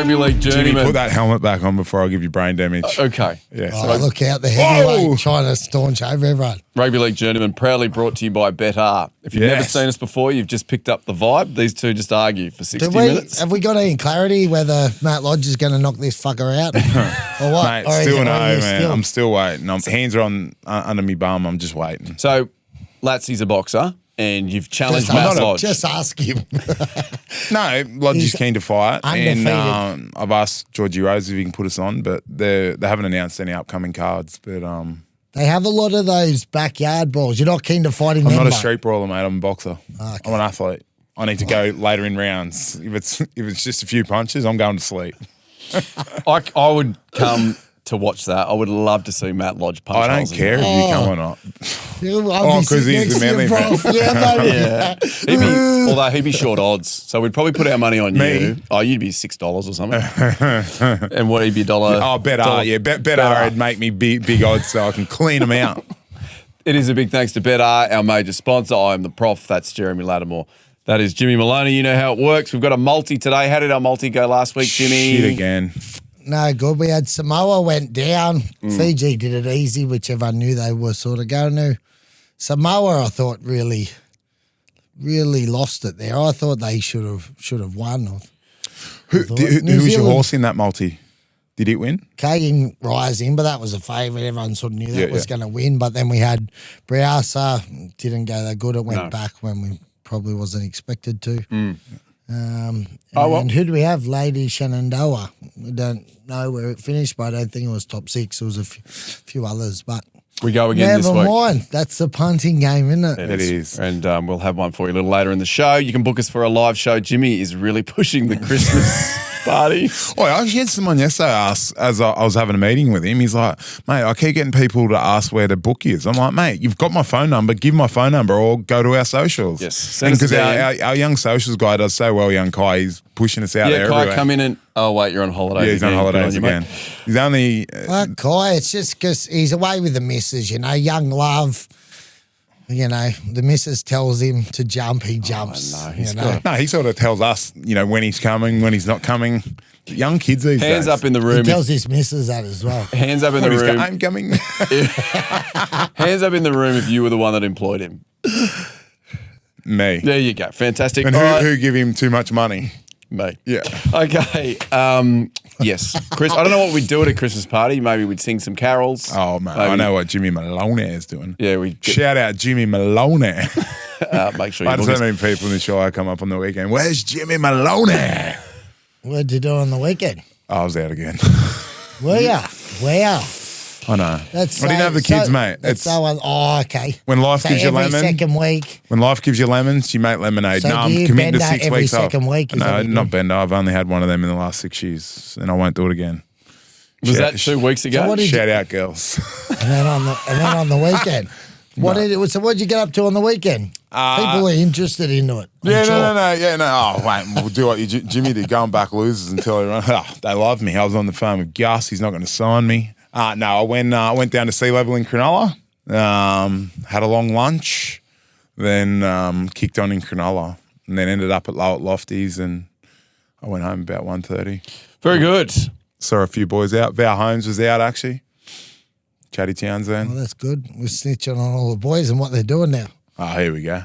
Rugby League journeyman. Jimmy, put that helmet back on before I give you brain damage. Okay. Yeah. Oh, look out, the heavyweight trying to staunch over everyone. Rugby League journeyman proudly brought to you by Better. If you've never seen us before, you've just picked up the vibe. These two just argue for 60 minutes. Have we got any clarity whether Matt Lodge is going to knock this fucker out? Or what? Mate, Or still no, man. still? I'm still waiting. Hands are on under me bum. I'm just waiting. So, Latsy's a boxer, and you've challenged Matt Lodge. Just ask him. No, Lodge is keen to fight. Undefeated. And I've asked Georgie Rose if he can put us on, but they haven't announced any upcoming cards. But They have a lot of those backyard balls. You're not keen to fight him. I'm not a mate. street brawler, mate. I'm a boxer. Okay. I'm an athlete. I need to go later in rounds. If it's just a few punches, I'm going to sleep. I would come to watch that. I would love to see Matt Lodge punch. I don't holes in care the- if you come or not. Because he's the manly man. Yeah, baby. Yeah. Although he'd be short odds. So we'd probably put our money on Me? you. Oh, you'd be $6 or something. And what, he'd be $1? Oh, better. Yeah, better would make me big odds so I can clean them out. It is a big thanks to Better, our major sponsor. I am the prof. That's Jeremy Latimore. That is Jimmy Maloney. You know how it works. We've got a multi today. How did our multi go last week, Jimmy? Shit again. No good. We had Samoa went down. Fiji did it easy, which everyone knew they were sort of going to. Samoa, I thought, really lost it there. I thought they should have won. Who was your horse in that multi? Did it win? Kagan rising, but that was a favourite. Everyone sort of knew that was going to win. But then we had Briasa, didn't go that good. It went back when we probably wasn't expected to. And who do we have? Lady Shenandoah. We don't know where it finished, but I don't think it was top 6. It was a few others, but We go again this week. never mind. That's the punting game, isn't it? It is. And we'll have one for you a little later in the show. You can book us for a live show. Jimmy is really pushing the Christmas party. Oh, I actually had someone yesterday ask, as I was having a meeting with him, he's like, mate, I keep getting people to ask where the book is. I'm like, mate, you've got my phone number, give my phone number or go to our socials. Yes. Because our young socials guy does so well, young Kai, he's pushing us out there Kai, everywhere. come in and, oh, wait, you're on holidays. Yeah, he's on holidays again. He's only... Fuck Kai, it's just because he's away with the missus, young love. The missus tells him to jump, he jumps. no, he's got No, he sort of tells us, when he's coming, when he's not coming. Young kids these days. Hands up in the He room. tells his missus that as well. Hands up in the When he's room. I'm coming. Hands up in the room if you were the one that employed him. Me. There you go. Fantastic. And All right. who give him too much money? Me. Yeah. Okay. Yes. Chris, I don't know what we'd do at a Christmas party. Maybe we'd sing some carols. Oh, man. Maybe, I know what Jimmy Maloney is doing. Yeah, we Shout out Jimmy Maloney. make sure you I had book so us. many people in the show I come up on the weekend. Where's Jimmy Maloney? What'd you do on the weekend? I was out again. Were ya? Wow. I know. That's I didn't have the kids, mate. That's okay. When life So gives you every lemon. second week. When life gives you lemons, you make lemonade. So No, do I'm you committing to bender 6 every weeks off. second week? Is that No, what you not do? bender. I've only had one of them in the last 6 years, and I won't do it again. Was that 2 weeks ago? So what did Shout out, girls. And then on the weekend. So what did you get up to on the weekend? People are interested into it. I'm Yeah, sure. no. Oh, wait, we'll do what Jimmy did, going back losers until he run. Oh, they love me. I was on the phone with Gus. He's not going to sign me. No, I went down to sea level in Cronulla, had a long lunch, then kicked on in Cronulla, and then ended up at Lofties, and I went home about 1:30. Very good. Saw a few boys out. Val Holmes was out, actually. Chatty Townsend. Well, that's good. We're snitching on all the boys and what they're doing now. Oh, here we go.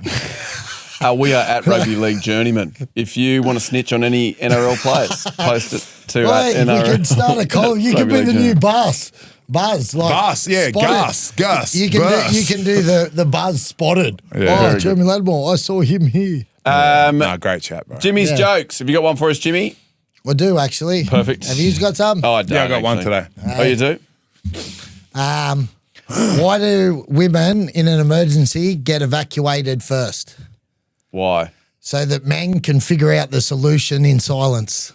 We are at Rugby League Journeyman. If you want to snitch on any NRL players, post it to Wait, NRL. we can start a column. You can Rugby be the League new Journeyman. Buzz. Like Buzz, yeah, spotted. Gus. You can do the Buzz spotted. Yeah, very Jeremy Latimore, I saw him here. No, great chat, bro. Jimmy's Yeah. jokes. Have you got one for us, Jimmy? I do actually. Perfect. Have you got some? Oh, I don't. Yeah, I got one actually. today. Oh, you do? Why do women in an emergency get evacuated first? Why? So that men can figure out the solution in silence.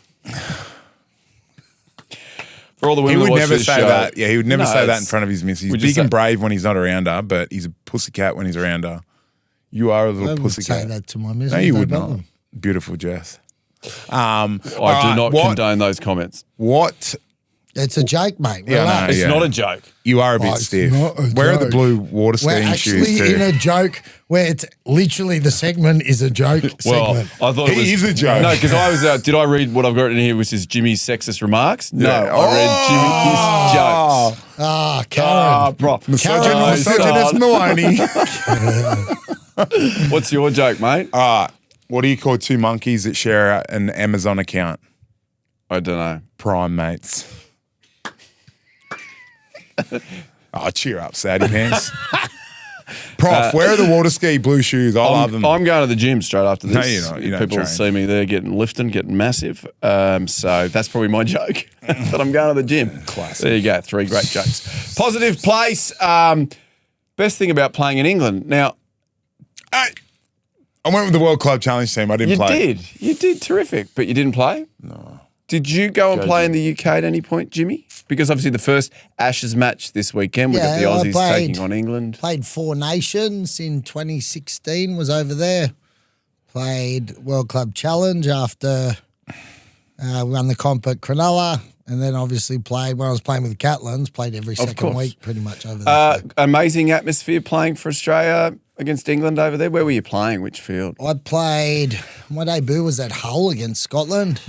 For all the He women would that watch never this say show, that. Yeah, he would never No, say that in it's- front of his missus. He's we big just and say- brave when he's not around her, but he's a pussycat when he's around her. You are a I little would say pussycat. that to my missus. No, you no would not. problem. Beautiful, Jess. I do not condone those comments. What It's a joke, mate. Yeah, Relax. no, It's yeah. not a joke. You are a bit it's stiff. not a Where are the joke. blue water We're skiing shoes actually too? in a joke where it's literally the segment is a joke Well, segment. I thought it was. He is a joke. No, because I was. Did I read what I've got in here, which is Jimmy's sexist remarks? No, Yeah. I read Jimmy's jokes. Ah, Karen. Bro. Misogynist Maloney. What's your joke, mate? What do you call two monkeys that share an Amazon account? I don't know. Prime mates. Cheer up, Sadie Pants. Prof, where are the water ski blue shoes? I love them. I'm going to the gym straight after this. No, you're not. You don't People will train. see me there getting massive. So that's probably my joke. But I'm going to the gym. Classic. There you go. 3 great jokes. Positive place. Best thing about playing in England. Now, I went with the World Club Challenge team. I didn't play. You did terrific, but you didn't play? No. Did you go and play in the UK at any point, Jimmy? Because obviously the first Ashes match this weekend, we've got the Yeah, I Aussies played. taking on England. Played 4 Nations in 2016, was over there. Played World Club Challenge after won the comp at Cronulla. And then obviously played, when I was playing with the Catlins, played every second course. week pretty much over there. Amazing atmosphere playing for Australia against England over there. Where were you playing? Which field? I played, my debut was at Hull against Scotland.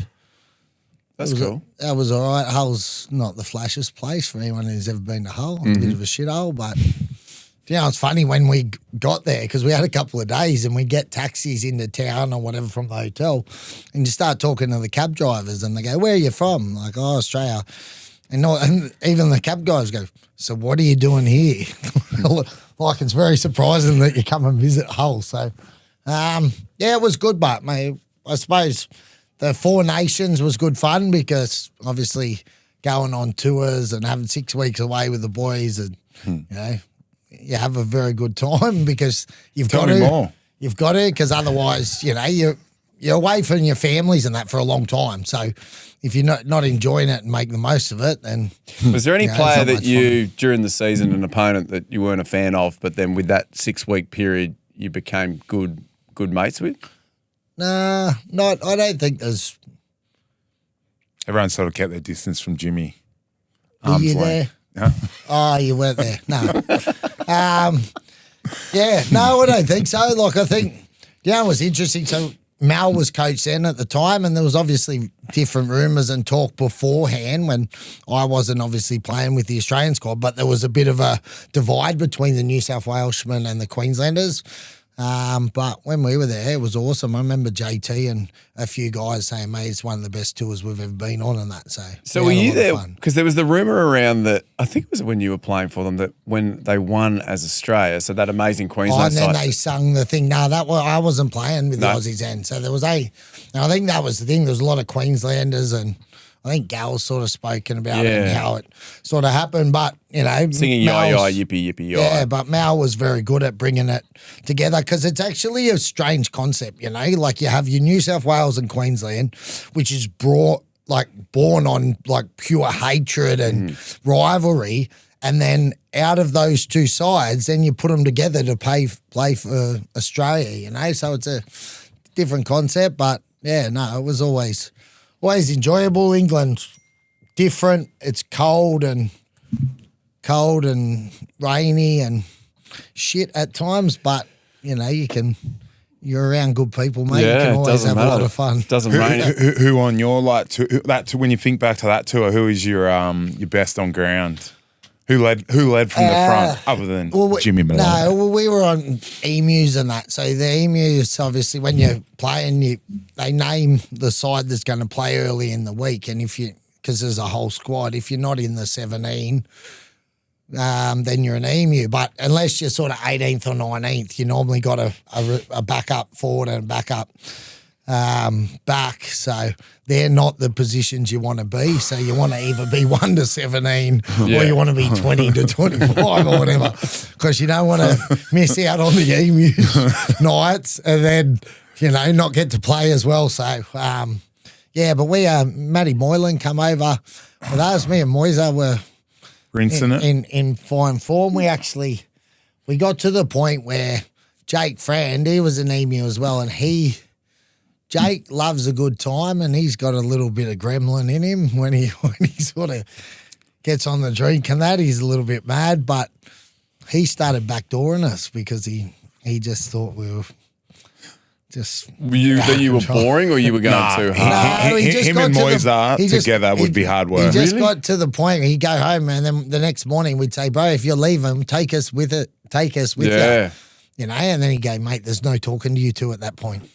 That's cool. That was all right. Hull's not the flashiest place for anyone who's ever been to Hull. It's a bit of a shithole, but it's funny when we got there because we had a couple of days and we get taxis into town or whatever from the hotel, and you start talking to the cab drivers and they go, "Where are you from?" Like, "Oh, Australia." And even the cab guys go, "So what are you doing here?" Like, it's very surprising that you come and visit Hull. So, it was good, but mate, I suppose the 4 Nations was good fun because obviously going on tours and having 6 weeks away with the boys and, you have a very good time because you've Tell got me to. more. You've got to because otherwise, you're away from your families and that for a long time. So if you're not enjoying it and making the most of it, then Was there any it's player not that much you, during the season, an opponent that you weren't a fan of, but then with that 6-week period, you became good mates with? Nah, not. I don't think there's. Everyone sort of kept their distance from Jimmy. Were you Arm's length. there? Huh? Oh, you weren't there. No. No, I don't think so. Like, I think, it was interesting. So Mal was coach then at the time, and there was obviously different rumours and talk beforehand when I wasn't obviously playing with the Australian squad, but there was a bit of a divide between the New South Waleshmen and the Queenslanders. But when we were there, it was awesome. I remember JT and a few guys saying, mate, it's one of the best tours we've ever been on and that. So were we had a you lot there? of fun. Because there was the rumour around that, I think it was when you were playing for them, that when they won as Australia, so that amazing Oh, Queensland and then side. they sung the thing. No, I wasn't playing with the No. Aussies then. So there was and I think that was the thing. There was a lot of Queenslanders and I think Gal's sort of spoken about it and Yeah. how it sort of happened. But, Singing Mal's- yai, yippee, yippee, Yeah, yai. but Mal was very good at bringing it together because it's actually a strange concept, like you have your New South Wales and Queensland, which is born on like pure hatred and rivalry. And then out of those two sides, then you put them together to play for Australia, So it's a different concept, but it was always enjoyable. England, different. It's cold and rainy and shit at times, but you're around good people, mate. You Yeah, can it always doesn't have matter. a lot of fun. It doesn't rain. Who on your when you think back to that tour, who is your best on ground? Who led from the front other than Jimmy Maloney? No, we were on emus and that. So the emus, obviously, when you're playing, they name the side that's going to play early in the week, and because there's a whole squad, if you're not in the 17, then you're an emu. But unless you're sort of 18th or 19th, you normally got a backup forward and a backup back. So they're not the positions you want to be. So you want to either be 1 to 17 or you want to be 20 to 25 or whatever, because you don't want to miss out on the emu nights and then, not get to play as well. So, but we, Matty Moylan come over with us. Me and Moisa were Rinsing it. in fine form. We got to the point where Jake Frand, he was an emu as well, and he Jake loves a good time, and he's got a little bit of gremlin in him when he sort of gets on the drink and that. He's a little bit mad, but he started backdooring us because he just thought we were just That you were boring or you were going too hard? No, he just him got and to the- Moisa he just- together would be hard work. He just got to the point where he'd go home, and then the next morning we'd say, bro, if you're leaving, take us with you. You know, and then he'd go, mate, there's no talking to you two at that point.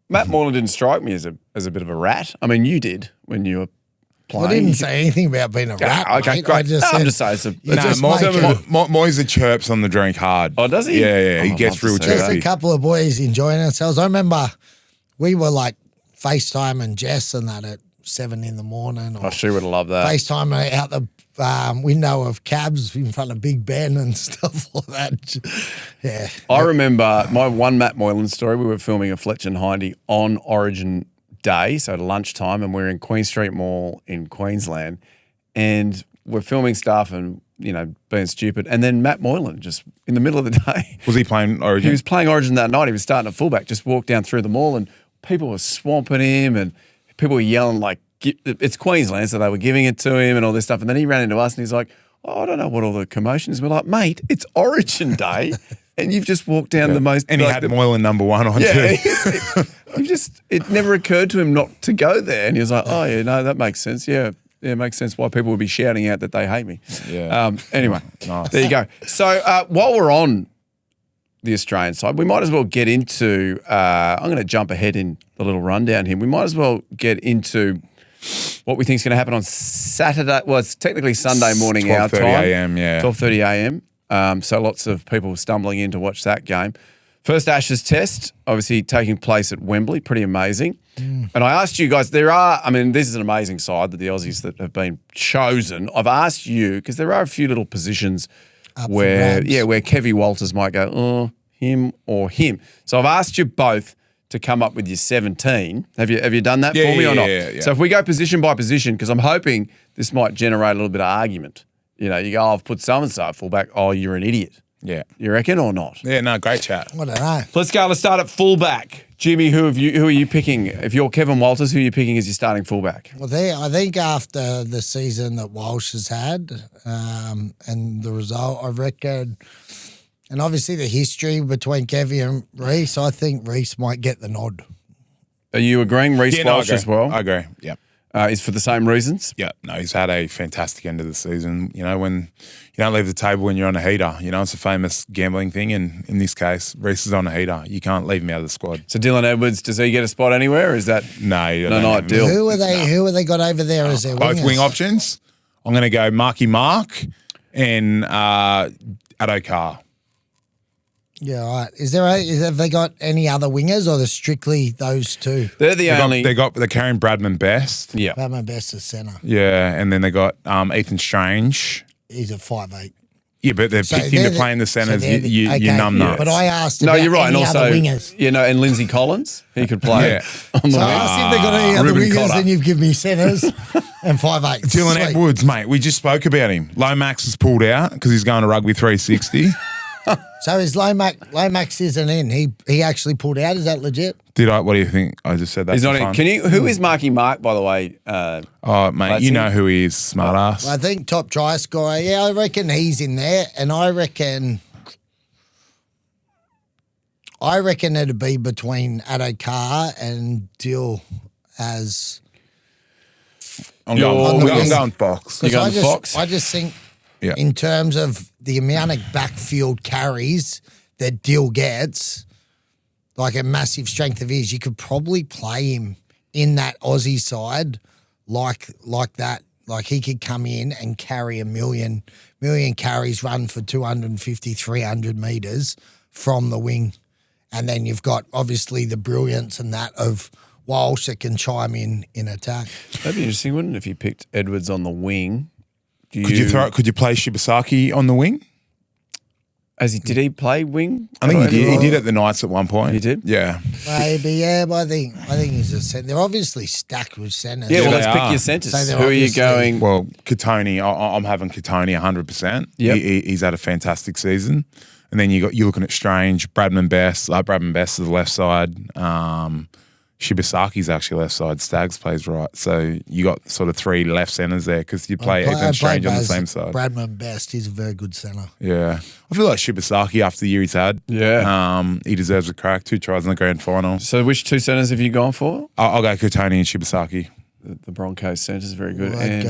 Matt Moreland didn't strike me as a bit of a rat. I mean, you did when you were playing. I didn't say anything about being a rat, Okay, mate. great. I just I'm said, just saying. Moisa chirps on the drink hard. Oh, does he? Yeah. He Oh, gets I'd love real to see just a chirpy. couple of boys enjoying ourselves. I remember we were like FaceTime and Jess and that at 7 a.m. or I sure would have loved that. FaceTime out the window of cabs in front of Big Ben and stuff like that. Yeah. I remember my one Matt Moylan story. We were filming a Fletch and Hindy on Origin Day, so at lunchtime, and we're in Queen Street Mall in Queensland, and we're filming stuff and, you know, being stupid. And then Matt Moylan, just in the middle of the day. Was he playing Origin? He was playing Origin that night. He was starting at fullback, just walked down through the mall and people were swamping him and people were yelling like, it's Queensland, so they were giving it to him and all this stuff. And then he ran into us and he's like, I don't know what all the commotion is. We're like, mate, it's Origin Day and you've just walked down the most... And he had Moylan number 1 on too. It never occurred to him not to go there. And he was like, oh, yeah, no, that makes sense. Yeah, it makes sense why people would be shouting out that they hate me. Yeah. Anyway, Nice. there you go. So while we're on the Australian side, we might as well get into, I'm going to jump ahead in the little rundown here. We might as well get into what we think is going to happen on Saturday. Well, it's technically Sunday morning our time. 12:30 a.m., yeah. 12:30 a.m. So lots of people stumbling in to watch that game. First Ashes test, obviously taking place at Wembley. Pretty amazing. And I asked you guys, this is an amazing side that the Aussies that have been chosen. I've asked you, because there are a few little positions where Kevy Walters might go, him or him. So I've asked you both to come up with your 17. Have you done that for me or not? Yeah. So if we go position by position, because I'm hoping this might generate a little bit of argument. You know, you go, I've put so-and-so at fullback. Oh, you're an idiot. Yeah. You reckon or not? Yeah, no, great chat. I don't know. Let's go. Let's start at fullback. Jimmy, who are you picking? If you're Kevin Walters, who are you picking as your starting fullback? Well, I think after the season that Walsh has had and the result, I reckon, and obviously the history between Kevy and Reece, I think Reece might get the nod. Are you agreeing Reece Walsh I as well? I agree. Yeah. Is for the same reasons? Yeah, no, he's had a fantastic end of the season. You know, when you don't leave the table when you're on a heater, you know, it's a famous gambling thing. And in this case, Reece is on a heater. You can't leave him out of the squad. So Dylan Edwards, does he get a spot anywhere? Or is that No, ideal? Who have they got over there as their both wingers? wing options. I'm going to go Marky Mark and Addo Carr. Yeah, all right. Have they got any other wingers, or are they strictly those two? They're They're carrying Bradman Best. Yeah. Batman Best is centre. Yeah, and then they got Ethan Strange. He's a 5'8". Yeah, but they've picked him to play in the centres. okay. You numb nuts. But I asked No, about you're right. And any also, other wingers. and Lindsay Collins, he could play Yeah. on the So wing. I asked if they got any other Ruben wingers, Cotter. and you've given me centres and 5'8". Dylan Sweet. Edwards, mate, we just spoke about him. Lomax has pulled out because he's going to Rugby 360. So is Lomax isn't in. He actually pulled out. Is that legit? What do you think? I just said that. He's for not in. fun. Who is Marky Mark, by the way? Oh, mate, you know who he is, smart ass. I think top try scorer. Yeah, I reckon he's in there, and I reckon it'd be between Addo Carr and Dill as. I'm on the wing. going Fox. You're going Fox? I just think Yeah. in terms of the amount of backfield carries that Dill gets, like a massive strength of his, you could probably play him in that Aussie side like that. Like he could come in and carry a million carries, run for 250, 300 metres from the wing. And then you've got obviously the brilliance and that of Walsh that can chime in attack. That'd be interesting, wouldn't it, if you picked Edwards on the wing? Could you play Shibasaki on the wing? Did he play wing? I think he did at the Knights at one point. He did? Yeah. Maybe, yeah, but I think he's a centre. They're obviously stacked with centres. Yeah, well, they let's pick are. your centres. So they're Who are you obviously- going? Well, Katoni, I'm having Katoni 100%. Yep. He's had a fantastic season. And then you're looking at Strange, Bradman Best. Bradman Best to the left side. Shibasaki's actually left side. Staggs plays right. So you got sort of 3 left centres there because you play Ethan Strange on the same side. Bradman Best, he's a very good centre. Yeah. I feel like Shibasaki, after the year he's had, he deserves a crack. 2 tries in the grand final. So which 2 centres have you gone for? I'll go Kotoni and Shibasaki. The Broncos centres, very good. I'd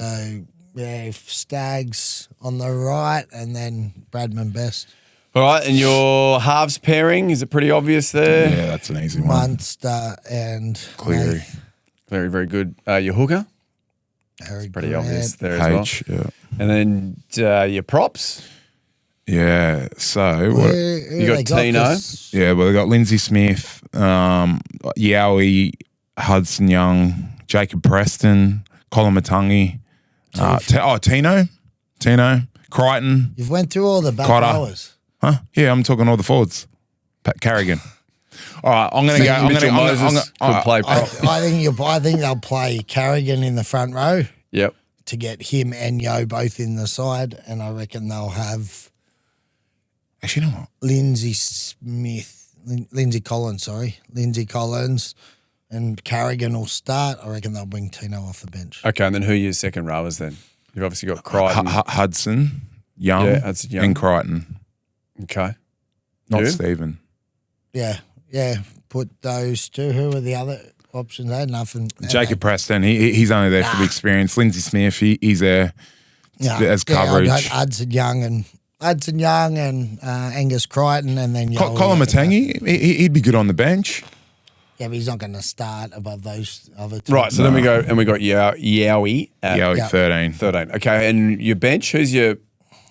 go, Staggs on the right and then Bradman Best. All right, and your halves pairing, is it pretty obvious there? Yeah, that's an easy one. Munster and Cleary. Very, very good. Your hooker? Harry Pretty Grant. obvious there as H, well. And then your props? Yeah, so You got Tino. Yeah, well, they got Lindsay Smith, Yowie, Hudson Young, Jacob Preston, Colin Matangi, Tino, Crichton. You've went through all the back Cotter. rowers. Huh? Yeah, I'm talking all the forwards. Pat Carrigan. All right, I'm going to go. Mitchell Moses could play prop. I think they'll play Carrigan in the front row Yep. to get him and Yo both in the side, and I reckon they'll have Actually, you know what? Lindsay Collins, and Carrigan will start. I reckon they'll bring Tino off the bench. Okay, and then who are your second rowers then? You've obviously got Crichton. Hudson, Young, Hudson Young. and Crichton. Okay. Not You? Stephen. Yeah. Put those 2. Who are the other options? They had nothing. Jacob Preston, he's only there for the experience. Lindsay Smith, he's there as coverage. I'd Hudson Young and Angus Crichton, and then Colin Matangi, he'd be good on the bench. Yeah, but he's not going to start above those other 2. Right, so then we go, and we got Yowie at Yowie, 13. 13. Okay, and your bench, who's your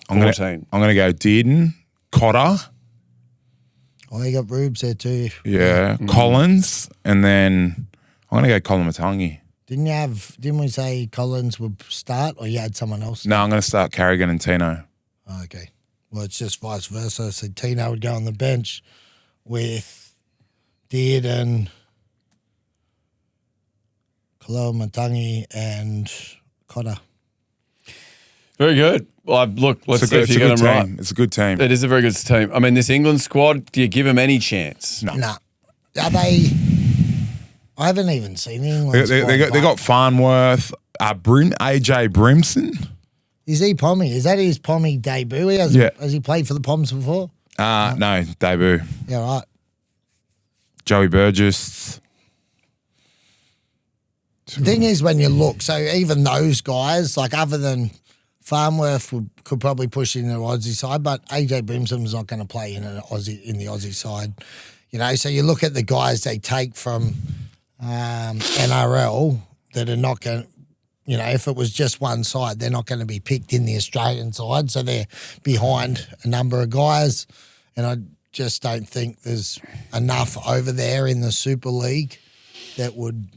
14? I'm going to go Dearden, Cotter. Oh, you got Rubes there too. Yeah, Collins, and then I'm going to go Colin Matangi. Didn't we say Collins would start, or you had someone else? No, I'm going to start Carrigan and Tino. Oh, okay. Well, it's just vice versa. So Tino would go on the bench with Dearden, Kalo Matangi, and Cotter. Very good. Well, look, let's see if you get them right. It's a good team. It is a very good team. I mean, this England squad, do you give them any chance? No. Nah. Are they? I haven't even seen the England squad. They got Farnworth, AJ Brimson. Is he Pommy? Is that his Pommy debut? Has he played for the Poms before? No, debut. Yeah, right. Joey Burgess. The thing is, when you look, so even those guys, like other than Farnworth could probably push in the Aussie side, but AJ Brimson's not going to play in the Aussie side. You know, so you look at the guys they take from NRL that are not going to, you know, if it was just one side, they're not going to be picked in the Australian side. So they're behind a number of guys. And I just don't think there's enough over there in the Super League that would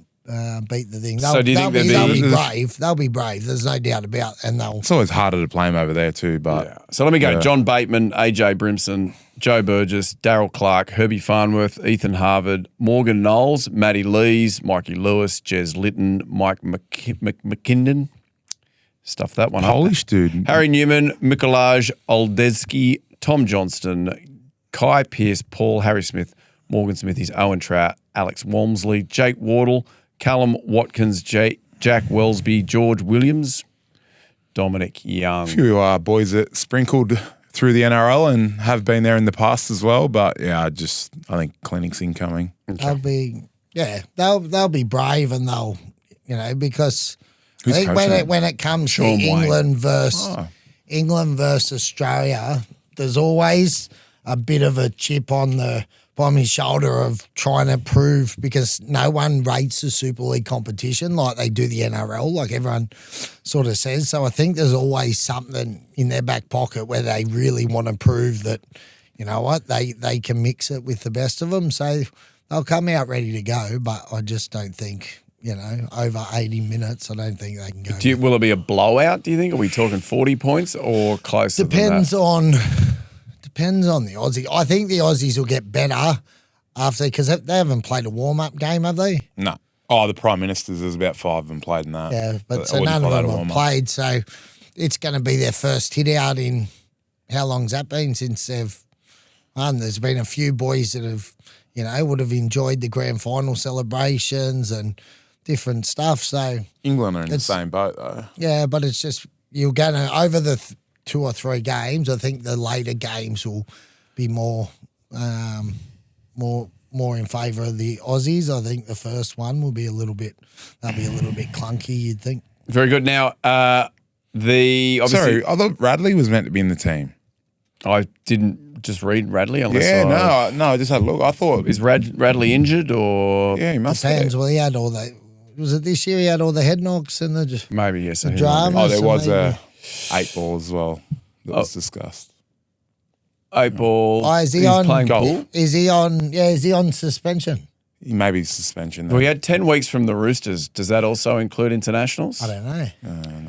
beat the thing. So do you think they'll be brave? They'll be brave. There's no doubt about it. And it's always harder to play them over there too. But yeah. So let me go. John Bateman, AJ Brimson, Joe Burgess, Darryl Clark, Herbie Farnworth, Ethan Harvard, Morgan Knowles, Matty Lees, Mikey Lewis, Jez Litton, Mike McKinnon. Stuff that one Polish up. dude. Harry Newman, Mikolaj Oldesky, Tom Johnston, Kai Pearce, Paul, Harry Smith, Morgan Smithies, Owen Trout, Alex Walmsley, Jake Wardle, Callum Watkins, Jack Wellesby, George Williams, Dominic Young. A few boys that sprinkled through the NRL and have been there in the past as well. But yeah, I think clinic's incoming. Okay. They'll be brave and they'll, you know, because I Who's think coaching when it comes Sean to Wayne. England versus Australia, there's always a bit of a chip on his shoulder of trying to prove, because no one rates the Super League competition like they do the NRL, like everyone sort of says. So I think there's always something in their back pocket where they really want to prove that, you know what, they can mix it with the best of them. So they'll come out ready to go, but I just don't think, you know, over 80 minutes, I don't think they can go. Will it be a blowout, do you think? Are we talking 40 points or closer Depends than that? Depends on the Aussie. I think the Aussies will get better after, because they haven't played a warm-up game, have they? No. Oh, the Prime Ministers, there's about 5 of them played in that. Yeah, but I so none of wouldn't them call that a have warm-up. played, so it's going to be their first hit out in, how long's that been since they've won? There's been a few boys that have, would have enjoyed the grand final celebrations and different stuff. So England are in the same boat though. yeah, but it's just you're going to over the 2 or 3 games. I think the later games will be more in favour of the Aussies. I think the first one will be a little bit clunky. You'd think. Very good. Now, obviously, Sorry, I thought Radley was meant to be in the team. I didn't just read Radley. Unless I just had a look. I thought is Radley injured or he must Depends. be. Well, he had all that. Was it this year? He had all the head knocks and the maybe yes. the drama. There was maybe. 8 ball as well that was discussed. 8 ball. Oh, is he He's on? playing pool. Is he on? Yeah, is he on suspension? Maybe suspension. Well, he had 10 weeks from the Roosters. Does that also include internationals? I don't know.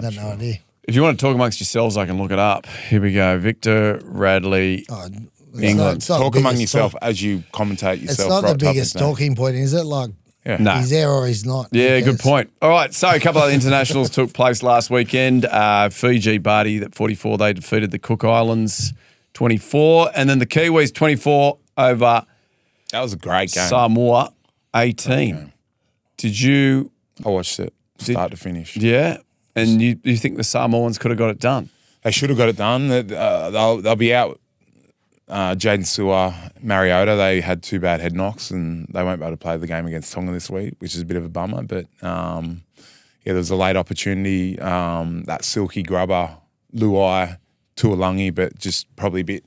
Got no idea. If you want to talk amongst yourselves, I can look it up. Here we go. Victor Radley. England. It's not Talk the among biggest yourself as you commentate yourself. It's not right the biggest topics, talking point, is it? Like, No. he's there or he's not. Yeah, Who good cares? point. All right, so a couple of internationals took place last weekend. Fiji, Barty, at 44, they defeated the Cook Islands 24, and then the Kiwis 24 over That was a great game. Samoa 18. Did you? I watched it start to finish. Yeah, and you think the Samoans could have got it done? They should have got it done. They'll be out. Jaden Sewer, Mariota, they had 2 bad head knocks and they won't be able to play the game against Tonga this week, which is a bit of a bummer. But there was a late opportunity. That silky grubber, Luai, Tuolangi, but just probably a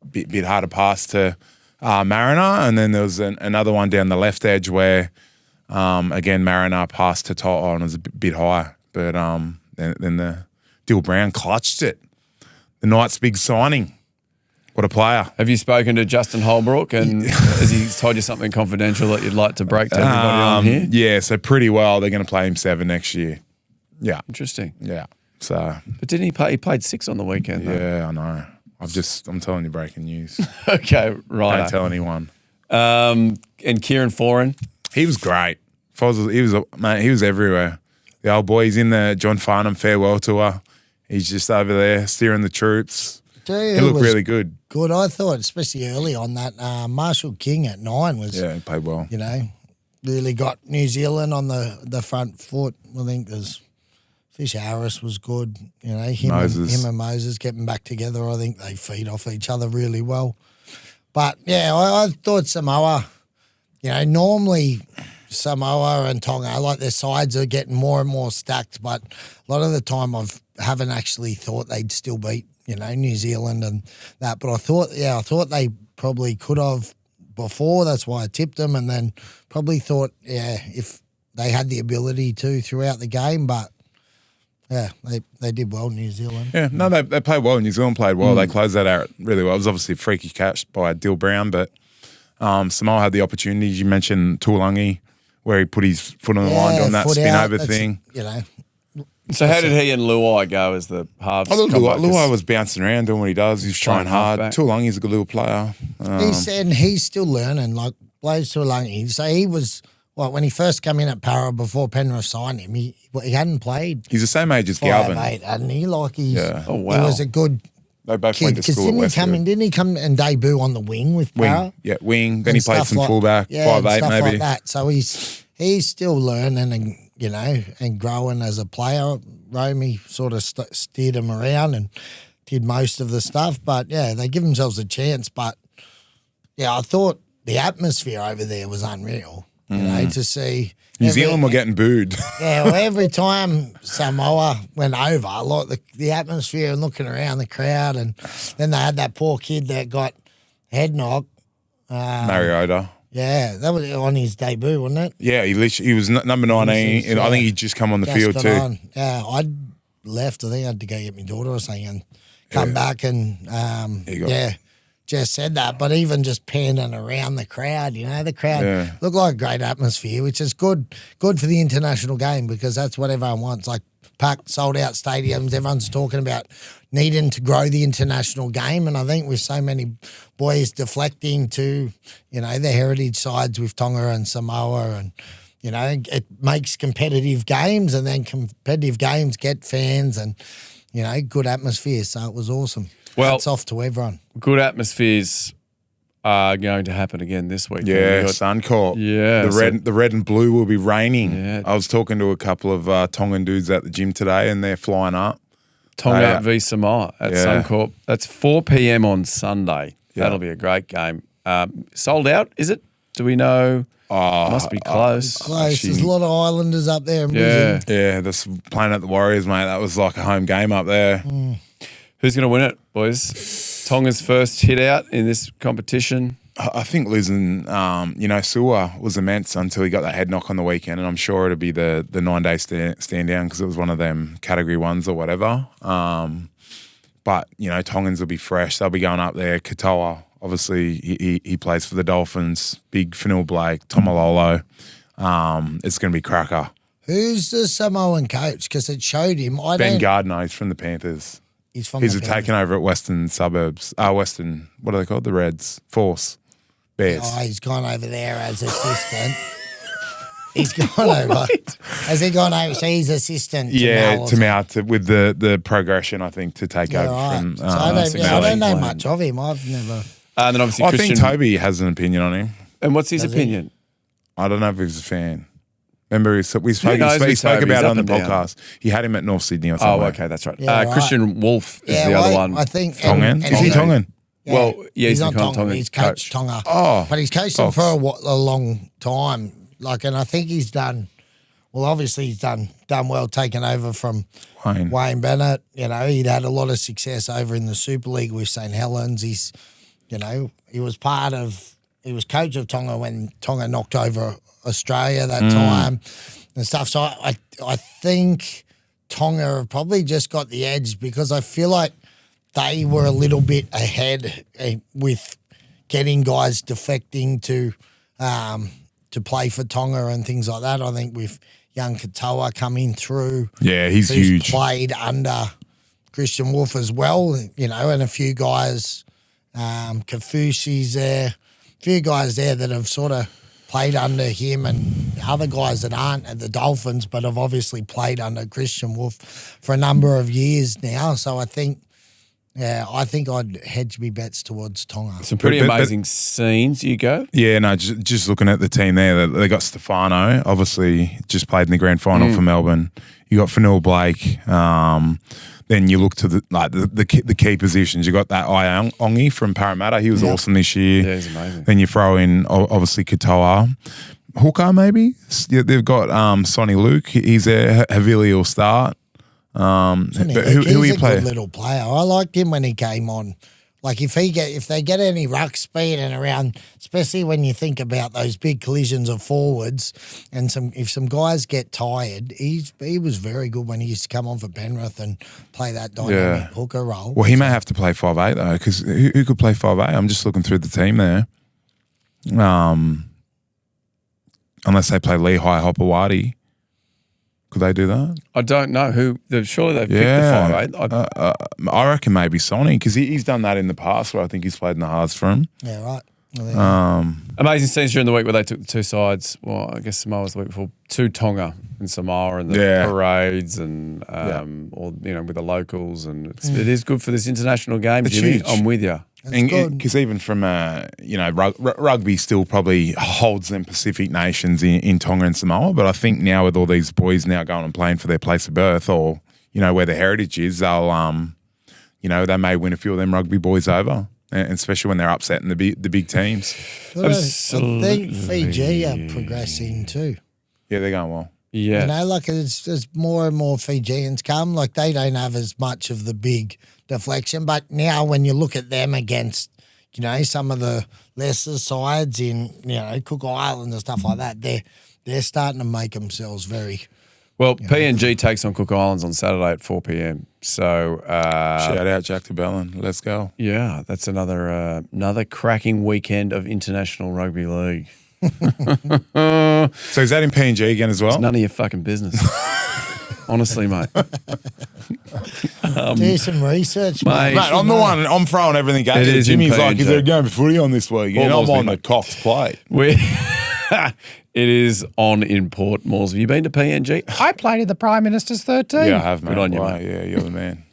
bit harder pass to Mariner. And then there was another one down the left edge where, again, Mariner passed to Toto and it was a bit high. But then the Dill Brown clutched it. The Knights' big signing. What a player. Have you spoken to Justin Holbrook and has he told you something confidential that you'd like to break to everybody on here? Yeah, so pretty well. They're going to play him 7 next year. Yeah. Interesting. Yeah. So. But didn't he play? He played 6 on the weekend, though. Yeah, I know. I'm telling you breaking news. Okay, right. Don't tell anyone. And Kieran Foran. He was great. He was everywhere. The old boy, he's in the John Farnham farewell tour. He's just over there steering the troops. He looked really good. Good, I thought, especially early on that. Marshall King at 9 was, Yeah, he played well. really got New Zealand on the front foot. I think there's Fish Harris was good. Him and Moses getting back together. I think they feed off each other really well. But yeah, I thought Samoa. Normally Samoa and Tonga, like their sides are getting more and more stacked. But a lot of the time, haven't actually thought they'd still beat New Zealand and that. But I thought they probably could have before. That's why I tipped them, and then probably thought, if they had the ability to throughout the game, but. Yeah, they did well, New Zealand. Yeah, no, they played well. New Zealand played well. They closed that out really well. It was obviously a freaky catch by Dill Brown, but Samoa had the opportunities. You mentioned Tuolangi, where he put his foot on the line on that spin over thing. So how did he and Luai go as the halves? Luai was bouncing around doing what he does. He was trying hard. halfback. Tuolangi's a good little player. He's still learning, like Blaze Tuolangi. So he was, when he first came in at Para before Penrith signed him, he hadn't played. He's the same age as Galvin. 5'8", hadn't he? Oh, wow. He was a good They both kid. went to Because school at Westfield. didn't he come and debut on the wing with Para? Wing, yeah, wing. Then he played stuff some like- fullback, yeah, 5'8", stuff maybe. like that. So he's still learning and growing as a player. Romy sort of steered him around and did most of the stuff. But yeah, they give themselves a chance. But yeah, I thought the atmosphere over there was unreal. To see New Zealand were getting booed. Yeah, well, every time Samoa went over, like the atmosphere and looking around the crowd, and then they had that poor kid that got head knocked. Mariota. Yeah, that was on his debut, wasn't it? Yeah, he was number 19, and I think he'd just come on the field Just too. got on. Yeah, I left. I think I had to go get my daughter or something and come back and Jess said that. But even just panning around the crowd, the crowd looked like a great atmosphere, which is good for the international game because that's what everyone wants. Like packed, sold out stadiums. Everyone's talking about needing to grow the international game, and I think with so many boys deflecting to the heritage sides with Tonga and Samoa and. It makes competitive games, and then competitive games get fans and, good atmosphere. So it was awesome. Well, Hats off to everyone. Good atmospheres are going to happen again this week. Yeah, Suncorp. Yeah, the red and blue will be raining. Yeah. I was talking to a couple of Tongan dudes at the gym today, and they're flying up. Tonga v Samoa at Suncorp. That's 4 p.m. on Sunday. Yeah. That'll be a great game. Sold out, is it? Do we know? Must be close. Close. There's a lot of Islanders up there. Yeah, that's playing at the Warriors, mate. That was like a home game up there. Who's going to win it, boys? Tonga's first hit out in this competition. I think losing, Sua was immense until he got that head knock on the weekend, and I'm sure it'll be the 9-day stand down because it was one of them category ones or whatever. But, Tongans will be fresh. They'll be going up there. Katoa, obviously, he plays for the Dolphins. Big Fanil Blake, Tomalolo. It's going to be cracker. Who's the Samoan coach? Because it showed him. Ben Gardner, he's from the Panthers. He's taken over at Western Suburbs. What are they called? The Reds. Force. Bears. Oh, he's gone over there as assistant. He's gone over. Has he gone over? So he's assistant to Mal with the progression, I think, to take over from. So I don't know much of him. I've never. And then obviously I Christian. think Toby has an opinion on him. And what's his opinion? I don't know if he's a fan. Remember, we spoke Toby? about it on the Up and down. podcast. He had him at North Sydney or something. Oh, okay, that's right. Yeah, right. Christian Wolf is the other one. I think Tongan. Is he Tongan? Yeah, Well, yeah, he's not become Tongan. He's coached Tonga. Oh, But he's coached them for a long time. And I think he's done. Well, obviously he's done well taking over from Wayne Bennett. He'd had a lot of success over in the Super League with St. Helens. He was coach of Tonga when Tonga knocked over Australia that time and stuff. So I think Tonga have probably just got the edge because I feel like they were a little bit ahead with getting guys defecting to play for Tonga and things like that. I think with young Katoa coming through. Yeah, he's who's huge. Played under Christian Wolf as well, and a few guys, Kafusi's there, a few guys there that have sort of played under him and other guys that aren't at the Dolphins but have obviously played under Christian Wolf for a number of years now. So I think I'd hedge me bets towards Tonga. Some pretty amazing scenes, you go. Yeah, no, just looking at the team there, they got Stefano, obviously just played in the grand final for Melbourne. You got Fanil Blake. Then you look to the key positions. You got that Ongi from Parramatta. He was awesome this year. Yeah, he's amazing. Then you throw in obviously Katoa. Hooker maybe. Yeah, they've got Sonny Luke. He's there. Havili will start. But who he play? Good little player. I liked him when he came on. Like if they get any ruck speed and around, especially when you think about those big collisions of forwards, and if some guys get tired, he was very good when he used to come on for Penrith and play that dynamic hooker role. Well, he may have to play 5'8" though, because who could play 5'8"? I'm just looking through the team there. Unless they play Lehigh Hopewadi. Could they do that? I don't know who. Surely they've picked the 5'8". I reckon maybe Sonny because he's done that in the past where I think he's played in the halves for him. Yeah, right. Amazing scenes during the week where they took the two sides. Well, I guess Samoa was the week before. To Tonga and Samoa and the parades and or with the locals and it is good for this international game. It's Jimmy. huge. I'm with you. Because even from rugby still probably holds them Pacific nations in Tonga and Samoa, but I think now with all these boys now going and playing for their place of birth or where their heritage is, they'll they may win a few of them rugby boys over, and especially when they're upsetting the big teams. I think Fiji are progressing too. Yeah, they're going well. Yeah, as more and more Fijians come, they don't have as much of the big deflection. But now when you look at them against, some of the lesser sides in, Cook Island and stuff like that, they're starting to make themselves very. Well, PNG takes on Cook Islands on Saturday at 4 p.m. So shout out Jack de Bellin. Let's go. Yeah, that's another cracking weekend of international rugby league. So is that in PNG again as well? It's none of your fucking business. Honestly, mate. Do some research, mate. I'm the one. I'm throwing everything at you. Jimmy's like, is there a game of footy on this week? And I'm on the Cox plate. It is on in Port Moresby. Have you been to PNG? I played in the Prime Minister's 13. Yeah, I have, mate. Good on you, mate. Yeah, you're the man.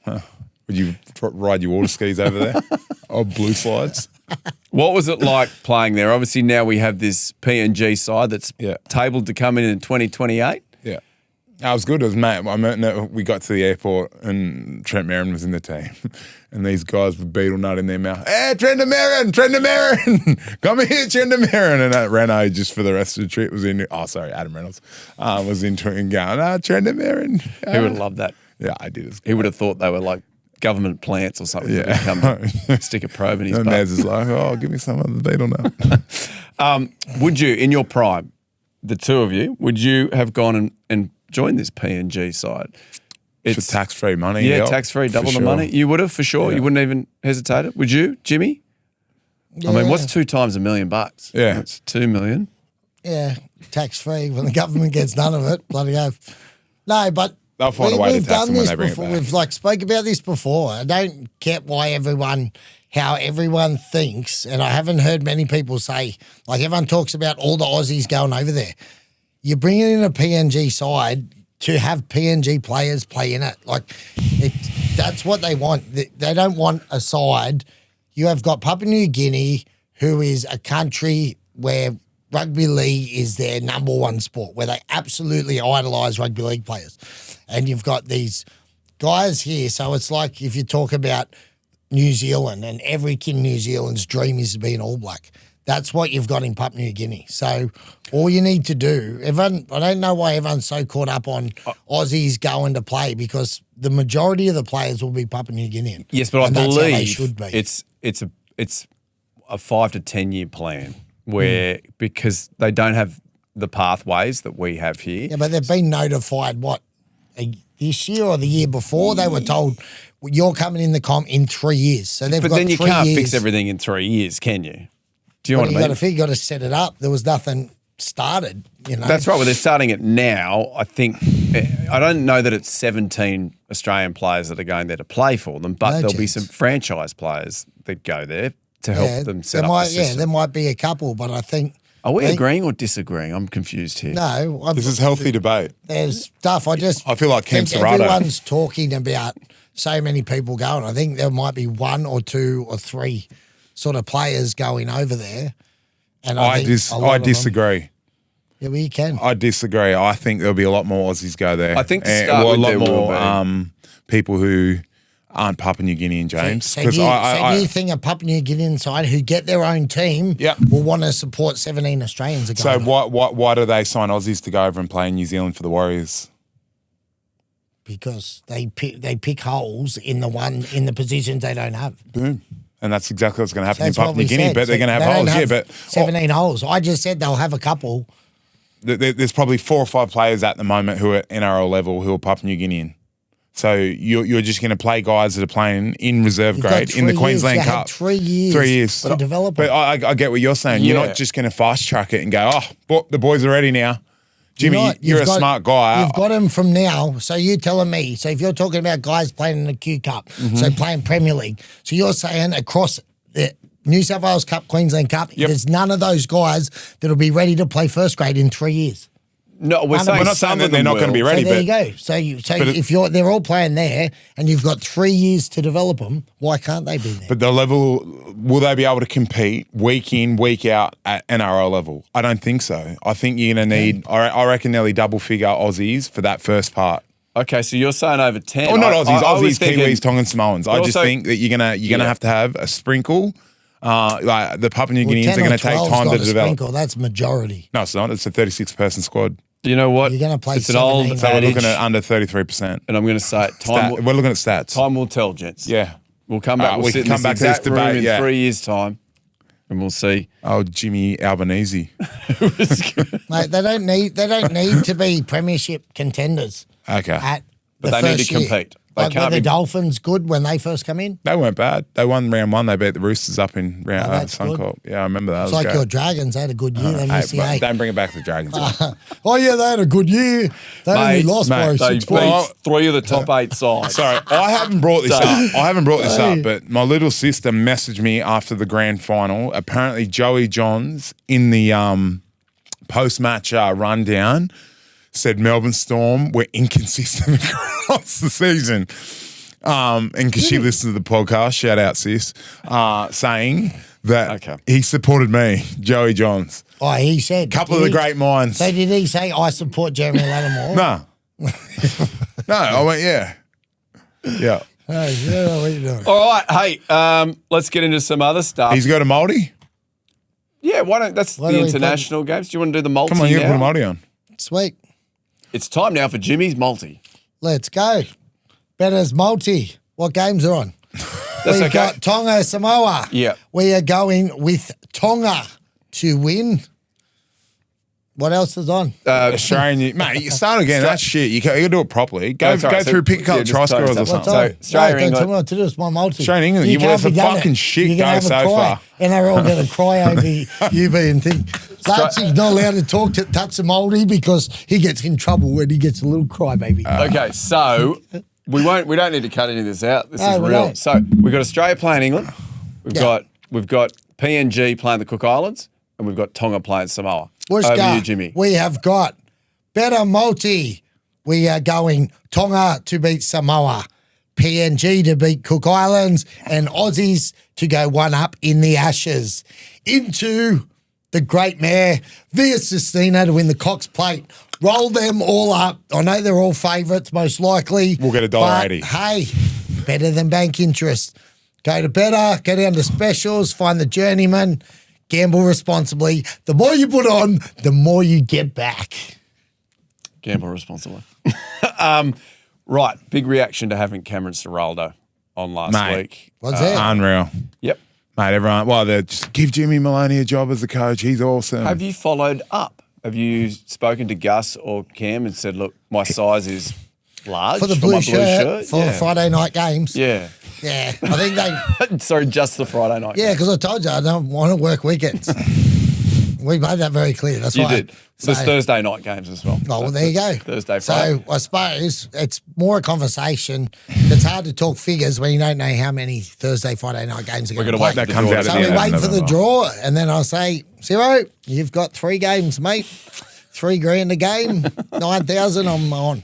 Would you ride your water skis over there? of blue slides. What was it like playing there? Obviously, now we have this PNG side that's tabled to come in 2028. Yeah. That was good. It was mate. We got to the airport and Trent Merrin was in the team. And these guys with beetle nut in their mouth. Hey, Trent Merrin! Come here, Trent Merrin! And Renault, just for the rest of the trip, was in. Oh, sorry, Adam Reynolds was into it and going, Trent Merrin. He would have loved that. Yeah, I did. He would have thought they were like government plants or something. Yeah. Come to stick a probe in his and butt. Maz is like, give me some of the beetle nut. Would you, in your prime, the two of you, would you have gone and joined this PNG side? For tax-free money. Yeah, tax-free, double the money. You would have, for sure. Yeah. You wouldn't even hesitate it. Would you, Jimmy? Yeah. I mean, what's 2 times $1 million? Yeah. That's 2 million. Yeah, tax-free when the government gets none of it. Bloody oath. No, but They'll find a way to tax them when they bring it before. back. We've spoke about this before. I don't get how everyone thinks, and I haven't heard many people say, like everyone talks about all the Aussies going over there. You're bringing in a PNG side to have PNG players play in it. That's what they want. They don't want a side. You have got Papua New Guinea, who is a country where rugby league is their number one sport, where they absolutely idolise rugby league players. And you've got these guys here. So it's like if you talk about New Zealand, and every kid in New Zealand's dream is to be an All Black. That's what you've got in Papua New Guinea. So all you need to do, I don't know why everyone's so caught up on Aussies going to play, because the majority of the players will be Papua New Guinean. Yes, but I that's how they believe should be. it's a 5 to 10 year plan where because they don't have the pathways that we have here. Yeah, but they've been notified, this year or the year before? They were told, you're coming in the comp in 3 years. So they've got 3 years. But then you can't fix everything in 3 years, can you? Do you know what I mean? You got to set it up. There was nothing started, That's right. Well, they're starting it now. I think, I don't know that it's 17 Australian players that are going there to play for them, but there'll be some franchise players that go there to help them set up the system. Yeah, there might be a couple, but I think... Are we agreeing or disagreeing? I'm confused here. No. This is healthy debate. There's stuff. I feel like Camp Serrato. Everyone's talking about so many people going. I think there might be 1 or 2 or 3 sort of players going over there. And I disagree. Yeah, well, you can. I disagree. I think there'll be a lot more Aussies go there. I think to start with, a lot there will more people who aren't Papua New Guinean, James. So do you think a Papua New Guinean side who get their own team will want to support 17 Australians? So why do they sign Aussies to go over and play in New Zealand for the Warriors? Because they pick holes in the positions they don't have. Boom. And that's exactly what's going to happen in Papua New Guinea. But they're going to have holes, but 17 holes. I just said they'll have a couple. There's probably 4 or 5 players at the moment who are NRL level who are Papua New Guinean. So you're just going to play guys that are playing in reserve grade in the Queensland Cup. 3 years. 3 years to develop it. But I get what you're saying. Yeah. You're not just going to fast track it and go, the boys are ready now. Jimmy, you're a smart guy. You've got them from now. So you're telling me, so if you're talking about guys playing in the Q Cup, so playing Premier League, so you're saying across the New South Wales Cup, Queensland Cup, there's none of those guys that'll be ready to play first grade in 3 years. No, we're not saying that they're not going to be ready. So there you go. So if they're all playing there and you've got 3 years to develop them, why can't they be there? But the level, will they be able to compete week in, week out at NRL level? I don't think so. I think you're going to need, I reckon nearly double figure Aussies for that first part. Okay, so you're saying over 10. Oh, not Aussies, I was Aussies, thinking, Kiwis, Tongans, Samoans. I just think that you're gonna have to have a sprinkle. Like the Papua New Guineans are going to take time to develop. Sprinkle, that's majority. No, it's not. It's a 36-person squad. You know what? You're going to play it's an old 17. So we're adage, looking at under 33%. and I'm going to say it. We're looking at stats. Time will tell, gents. Yeah. We'll come back. We'll we sit can in come this back to this exact room debate, in 3 years' time, and we'll see. Oh, Jimmy Albanese. Mate, they don't need to be premiership contenders. Okay. But they need to compete. They Like, can't were the be. Dolphins good when they first come in? They weren't bad. They won round 1. They beat the Roosters up in round that's good. Suncorp. Yeah, I remember that. It's was like great. your Dragons. They had a good year. They missed the Hey, 8. don't bring it back to the Dragons. Oh, yeah, they had a good year. They only lost by mate, 6 They points. beat 3 of the top 8 sides. Sorry, I haven't brought this up. But my little sister messaged me after the grand final. Apparently, Joey Johns in the post-match rundown said Melbourne Storm were inconsistent across the season. and because she listens to the podcast, shout out sis, saying that he supported me, Joey Johns. Oh, he said. Couple of the great minds. So did he say, I support Jeremy Latimore? No, I went, yeah. Yeah. Hey, yeah, what are you doing? All right, hey, let's get into some other stuff. He's got a multi? Yeah, why don't, that's the international games. Do you want to do the multi Come on, you now? put a multi on. Sweet. It's time now for Jimmy's multi. Let's go. Better's multi. What games are on? We've got Tonga, Samoa. Yeah. We are going with Tonga to win. What else is on? Australian, mate, you start again. That's shit. You got to do it properly. Go through, pick a couple of try scorers or something. So Australia, England. Tell me what to do. It's my multi. Australia, England. You've had some fucking shit go so far. And they're all going to cry over you being thing. Latsie's not allowed to touch the multi because he gets in trouble when he gets a little crybaby. Okay, so we don't need to cut any of this out. This is real. Don't. So we've got Australia playing England. We've got PNG playing the Cook Islands, and we've got Tonga playing Samoa. Over to you, Jimmy. We have got better multi. We are going Tonga to beat Samoa, PNG to beat Cook Islands, and Aussies to go one up in the Ashes. Into the Great Mare via Sistina to win the Cox Plate. Roll them all up. I know they're all favourites, most likely. We'll get $1.80. Hey, better than bank interest. Go to better, go down to specials, find the journeyman, gamble responsibly. The more you put on, the more you get back. Gamble responsibly. Right, big reaction to having Cameron Ciraldo on last week. What's that? Unreal. Yep. Mate, everyone, they just give Jimmy Maloney a job as the coach. He's awesome. Have you followed up? Have you spoken to Gus or Cam and said, look, my size is large For the my blue shirt for Yeah. Friday night games. Yeah. Yeah, I think they... Sorry, just the Friday night. Yeah, because I told you I don't want to work weekends. We made that very clear. That's You why. did. So there's Thursday night games as well. Oh, well, there you go. Thursday, Friday. So I suppose it's more a conversation. It's hard to talk figures when you don't know how many Thursday, Friday night games are going to play. That comes out So at the we end of wait for the November. draw, and then I'll say, Ciro, you've got 3 games, mate. $3,000 a game, 9,000. I'm on.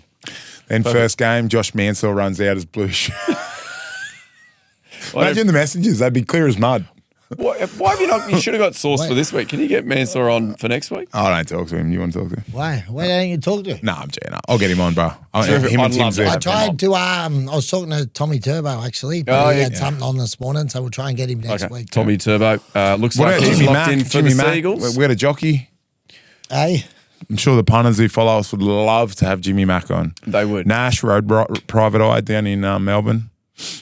Then first game, Josh Mansell runs out as blue shirt. Imagine the messages. They'd be clear as mud. Why have you not? You should have got source for this week. Can you get Mansour on for next week? I don't talk to him. You want to talk to him? Why don't you talk to him? No, I'm joking. I'll get him on, bro. Him I'd and love Tim's to there. I tried to, I was talking to Tommy Turbo actually, but he had something on this morning, so we'll try and get him next week. Tommy Turbo. Looks What like about he's Jimmy locked Mack? in for Jimmy the Mack. Seagulls. We got a jockey. Hey? I'm sure the punters who follow us would love to have Jimmy Mack on. They would. Nash rode private eye down in Melbourne.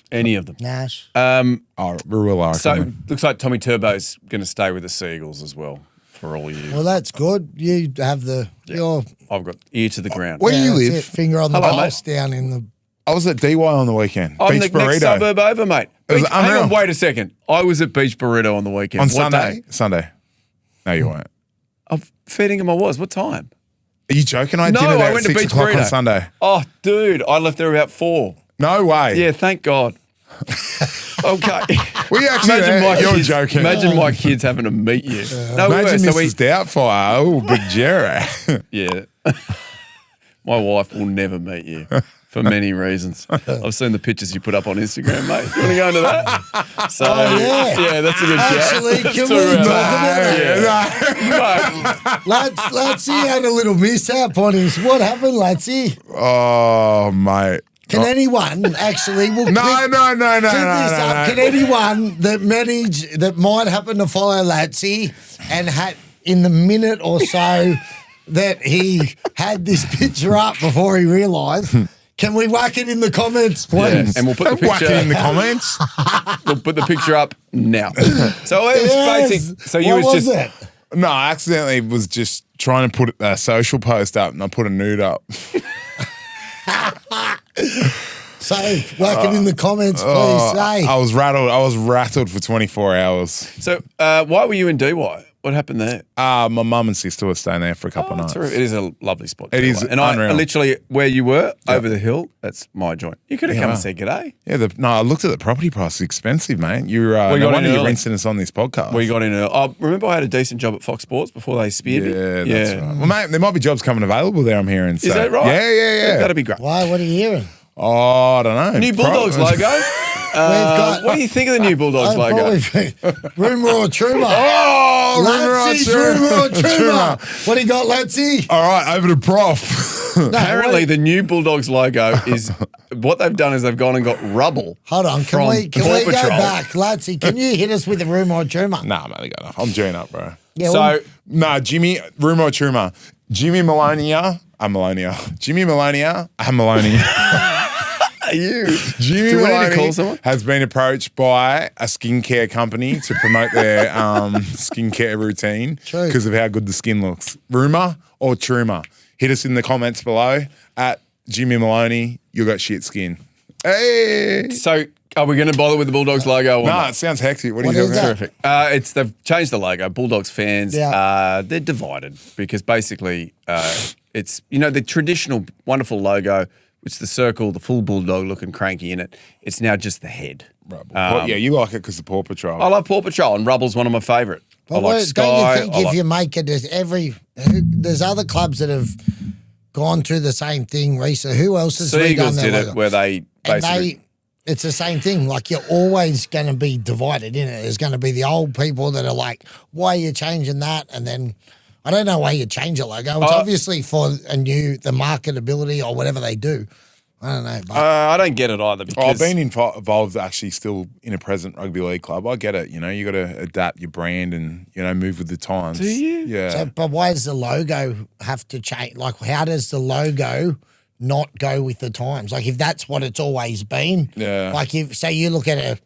Any of them. Nash. Rural So looks like Tommy Turbo's going to stay with the Seagulls as well for all you. Well, that's good. You have your I've got ear to the ground. Where do you that's live? it, finger on the Hello, pulse down in the... I was at DY on the weekend. I'm Beach the next Burrito. suburb over, mate. was Hang on, unreal. wait a second. I was at Beach Burrito on the weekend. On What Sunday? day? Sunday. No, you weren't. I'm feeding him. I was. What time? Are you joking? I had No, dinner I there at went to 6 Beach o'clock Burrito. on Sunday. Oh, dude, I left there about 4. No way. Yeah, thank God. Okay. Were you actually there? You're kids, joking. Imagine my kids having to meet you. No, we were. Imagine So Mrs. Doubtfire. Oh, Big Jerry. yeah. My wife will never meet you for many reasons. I've seen the pictures you put up on Instagram, mate. You want to go into that? So, yeah. that's a good Actually, shout. can Let's we talk talk about about that? Mate, Latsy had a little mishap on his... What happened, Latsy? Oh, mate. Can anyone actually... We'll No. click this up. Can anyone that might happen to follow Latsy and had in the minute or so that he had this picture up before he realised, can we whack it in the comments, yeah. please? And we'll put the Whack it picture in the comments. We'll put the picture up now. So it was Yes. basic. So you What was just it? No, I accidentally was just trying to put a social post up and I put a nude up. So whack it in the comments, please. Hey. I was rattled for 24 hours. So why were you in DY? What happened there? My mum and sister were staying there for a couple of nights. Terrific. It is a lovely spot. It is and unreal. I literally where you were over the hill. That's my joint. You could have come and said g'day. Yeah, I looked at the property price. It's expensive, mate. you No got wonder in you're early. rinsing us on this podcast. We got in. Remember I had a decent job at Fox Sports before they speared me. Yeah, that's right. Well, mate, there might be jobs coming available there. I'm hearing. Is that right? Yeah. That'd be great. Why? What are you hearing? Oh, I don't know. New Bulldogs logo. What do you think of the new Bulldogs logo? Rumour or Truma? Oh, Letsy's Rumour or Truma? What do you got, Letsy? All right, over to Prof. Apparently, the new Bulldogs logo is what they've done is they've gone and got rubble. Hold on, can from we Paw go Patrol. back, Letsy? Can you hit us with the Rumour or Truma? Nah, mate, I'm G'ing up, bro. Yeah, So, Jimmy, Rumour or Truma? Jimmy Maloney, I'm Maloney. Jimmy Maloney, I'm Maloney. you. Jimmy Do we need to Maloney call someone? has been approached by a skincare company to promote their skincare routine True. because of how good the skin looks. Rumour or Truma? Hit us in the comments below at Jimmy Maloney. You got shit skin. Hey. So, are we going to bother with the Bulldogs logo? Or Nah, not? it sounds hectic. What are What you is talking that? about? Terrific. They've changed the logo. Bulldogs fans, they're divided because basically it's, the traditional wonderful logo, which is the circle, the full bulldog looking cranky in it. It's now just the head. Yeah, you like it because of Paw Patrol. I love Paw Patrol and Rubble's one of my favourite. I like Sky. Don't you think I if like- you make it, there's other clubs that have gone through the same thing recently. Who else has Seagulls redone their did logo? it where they And basically... it's the same thing. Like you're always going to be divided in it. There's going to be the old people that are like, "Why are you changing that?" And then I don't know why you change a logo. It's obviously for the marketability or whatever they do. I don't know. But I don't get it either I've because been involved actually still in a present rugby league club. I get it. You got to adapt your brand and, move with the times. Do you? Yeah. but why does the logo have to change? Like, how does the logo not go with the times? Like, if that's what it's always been. Yeah. Like, if say you look at a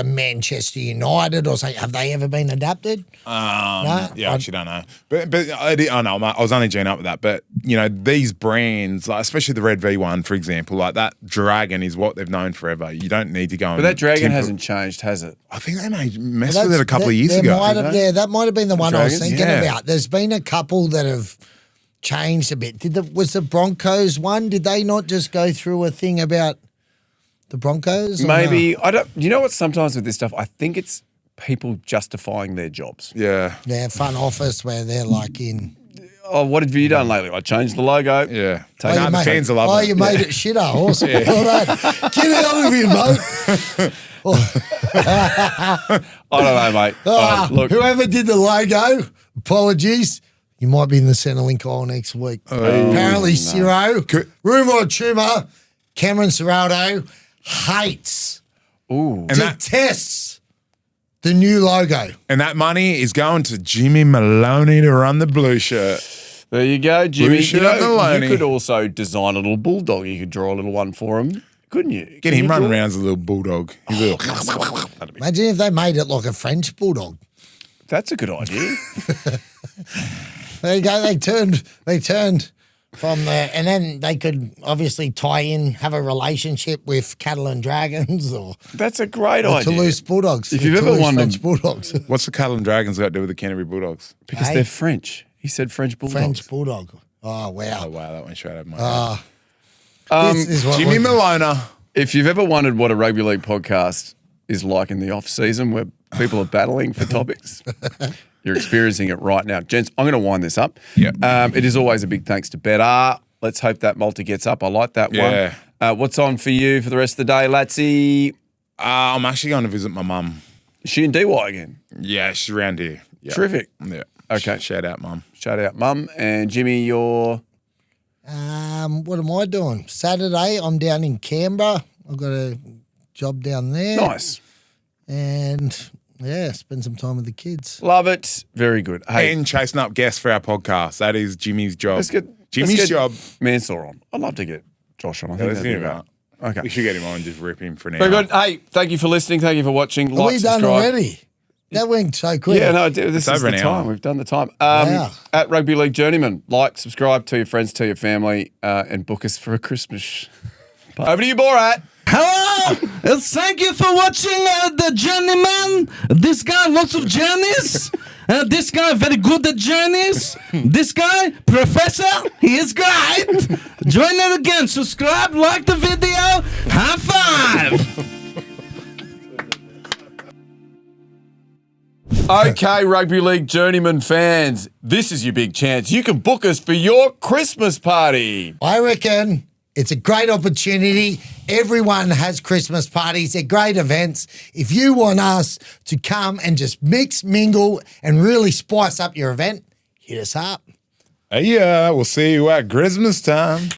Manchester United or something, have they ever been adapted? No? Yeah, I actually don't know. But I know, mate, I was only joining up with that. But, these brands, like especially the Red V one, for example, like that dragon is what they've known forever. You don't need to go But that dragon hasn't changed, has it? I think they messed with it a couple of years ago. That might have been the one I was Dragons? thinking Yeah. about. There's been a couple that have changed a bit. Was the Broncos one? Did they not just go through a thing about the Broncos? or Maybe I don't. You know what? Sometimes with this stuff, I think it's people justifying their jobs. Yeah. no? Yeah, front office where they're like in. Oh, what have you done lately? I changed the logo. Yeah. Take No, it. the fans are loving Oh, it. you made it shitter. Awesome. Well done. Get out of here, mate. I don't know, mate. Look, Whoever did the logo, apologies. You might be in the Centrelink aisle next week. Apparently, Ciro, rumour or tumour, Cameron Ciraldo hates, detests the new logo. And that money is going to Jimmy Maloney to run the blue shirt. there you go, Jimmy. Blue shirt Maloney. You could also design a little bulldog. You could draw a little one for him, couldn't you? Get him running around as a little bulldog. He's a little. Imagine if they made it like a French bulldog. That's a good idea. There you go. They turned from there, and then they could obviously tie in, have a relationship with Catalan Dragons or That's a great idea. Toulouse Bulldogs. If you've ever Toulouse wondered- French Bulldogs, What's the Catalan Dragons got to do with the Canterbury Bulldogs? Because Hey. they're French. He said French bulldogs. French Bulldog. Oh Oh, wow! wow, that went straight over my head. This is what Jimmy we- Maloney. If you've ever wondered what a rugby league podcast is like in the off season where people are battling for topics, you're experiencing it right now. Gents, I'm going to wind this up. Yeah. It is always a big thanks to Better. Let's hope that multi gets up. I like that Yeah. one. What's on for you for the rest of the day, Latsy? I'm actually going to visit my mum. Is she in DY again? Yeah, she's around here. Yeah. Terrific. Yeah. Okay. Shout out, mum. Shout out, Mum. And Jimmy, you're... What am I doing? Saturday, I'm down in Canberra. I've got a job down there. Nice. And yeah, spend some time with the kids. Love it. Very good. Hey, And chasing up guests for our podcast. That is Jimmy's job. Jimmy's let's get job. Mansour on. I'd love to get Josh on. I think Let's that'd get be him great. out. Okay. We should get him on and just rip him for now. Very good. Hey, thank you for listening. Thank you for watching. Are Like, we done subscribe. already? That went so quick. Yeah, no, this is over the an time. hour. We've done the time. Wow. At Rugby League Journeyman, like, subscribe, tell your friends, tell your family, and book us for a Christmas. Over to you, Borat. Hello! Thank you for watching the Journeyman. This guy, lots of journeys. This guy, very good at journeys. This guy, Professor, he is great. Join it again. Subscribe, like the video. High five. Okay, Rugby League Journeyman fans, this is your big chance. You can book us for your Christmas party. I reckon It's a great opportunity. Everyone has Christmas parties. They're great events. If you want us to come and just mix, mingle, and really spice up your event, hit us up. Yeah, we'll see you at Christmas time.